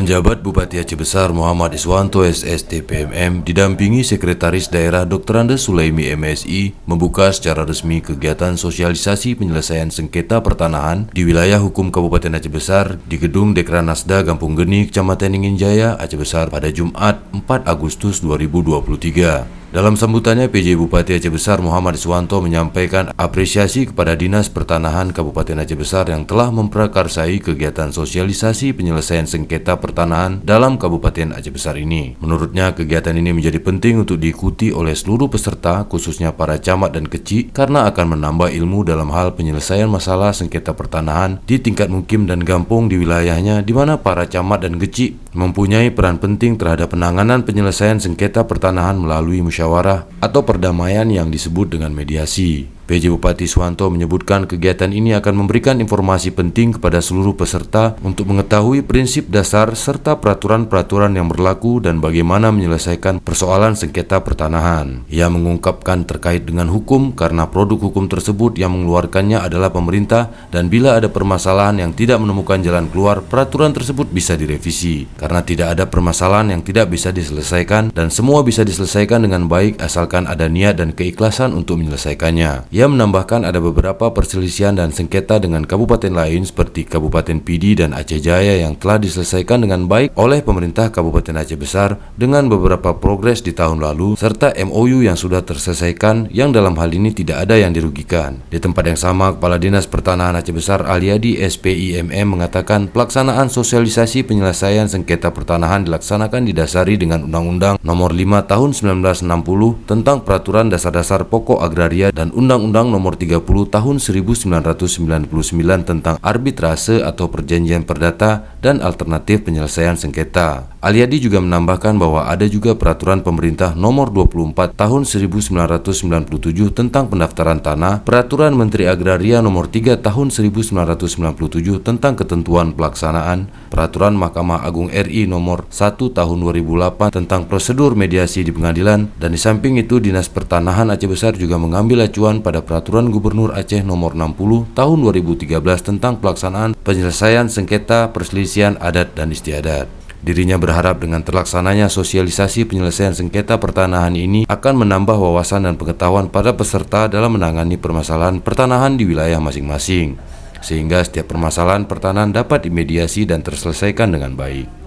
Penjabat Bupati Aceh Besar Muhammad Iswanto SSTPMM didampingi Sekretaris Daerah Dr. Andes Sulaimi MSI membuka secara resmi kegiatan sosialisasi penyelesaian sengketa pertanahan di wilayah hukum Kabupaten Aceh Besar di Gedung Dekranasda Kampung Geni, Kecamatan Ingin Jaya, Aceh Besar pada Jumat 4 Agustus 2023. Dalam sambutannya, PJ Bupati Aceh Besar Muhammad Iswanto menyampaikan apresiasi kepada Dinas Pertanahan Kabupaten Aceh Besar yang telah memprakarsai kegiatan sosialisasi penyelesaian sengketa pertanahan dalam Kabupaten Aceh Besar ini. Menurutnya, kegiatan ini menjadi penting untuk diikuti oleh seluruh peserta, khususnya para camat dan kecik, karena akan menambah ilmu dalam hal penyelesaian masalah sengketa pertanahan di tingkat mukim dan kampung di wilayahnya, di mana para camat dan kecik mempunyai peran penting terhadap penanganan penyelesaian sengketa pertanahan melalui musyawarah atau perdamaian yang disebut dengan mediasi. PJ Bupati Iswanto menyebutkan kegiatan ini akan memberikan informasi penting kepada seluruh peserta untuk mengetahui prinsip dasar serta peraturan-peraturan yang berlaku dan bagaimana menyelesaikan persoalan sengketa pertanahan. Ia mengungkapkan terkait dengan hukum karena produk hukum tersebut yang mengeluarkannya adalah pemerintah, dan bila ada permasalahan yang tidak menemukan jalan keluar, peraturan tersebut bisa direvisi. Karena tidak ada permasalahan yang tidak bisa diselesaikan dan semua bisa diselesaikan dengan baik asalkan ada niat dan keikhlasan untuk menyelesaikannya. Ia menambahkan ada beberapa perselisihan dan sengketa dengan kabupaten lain seperti Kabupaten Pidi dan Aceh Jaya yang telah diselesaikan dengan baik oleh pemerintah Kabupaten Aceh Besar dengan beberapa progres di tahun lalu serta MOU yang sudah terselesaikan yang dalam hal ini tidak ada yang dirugikan. Di tempat yang sama, Kepala Dinas Pertanahan Aceh Besar Aliadi SPIMM mengatakan pelaksanaan sosialisasi penyelesaian sengketa pertanahan dilaksanakan didasari dengan Undang-Undang Nomor 5 Tahun 1960 tentang Peraturan Dasar-Dasar Pokok Agraria dan Undang-Undang Nomor 30 Tahun 1999 tentang arbitrase atau perjanjian perdata dan alternatif penyelesaian sengketa. Aliadi juga menambahkan bahwa ada juga Peraturan Pemerintah Nomor 24 Tahun 1997 tentang pendaftaran tanah, Peraturan Menteri Agraria Nomor 3 Tahun 1997 tentang ketentuan pelaksanaan, Peraturan Mahkamah Agung RI Nomor 1 Tahun 2008 tentang prosedur mediasi di pengadilan, dan di samping itu Dinas Pertanahan Aceh Besar juga mengambil acuan pada Peraturan Gubernur Aceh Nomor 60 Tahun 2013 tentang pelaksanaan penyelesaian sengketa perselisihan adat dan istiadat. Dirinya berharap dengan terlaksananya sosialisasi penyelesaian sengketa pertanahan ini akan menambah wawasan dan pengetahuan pada peserta dalam menangani permasalahan pertanahan di wilayah masing-masing, sehingga setiap permasalahan pertanahan dapat dimediasi dan terselesaikan dengan baik.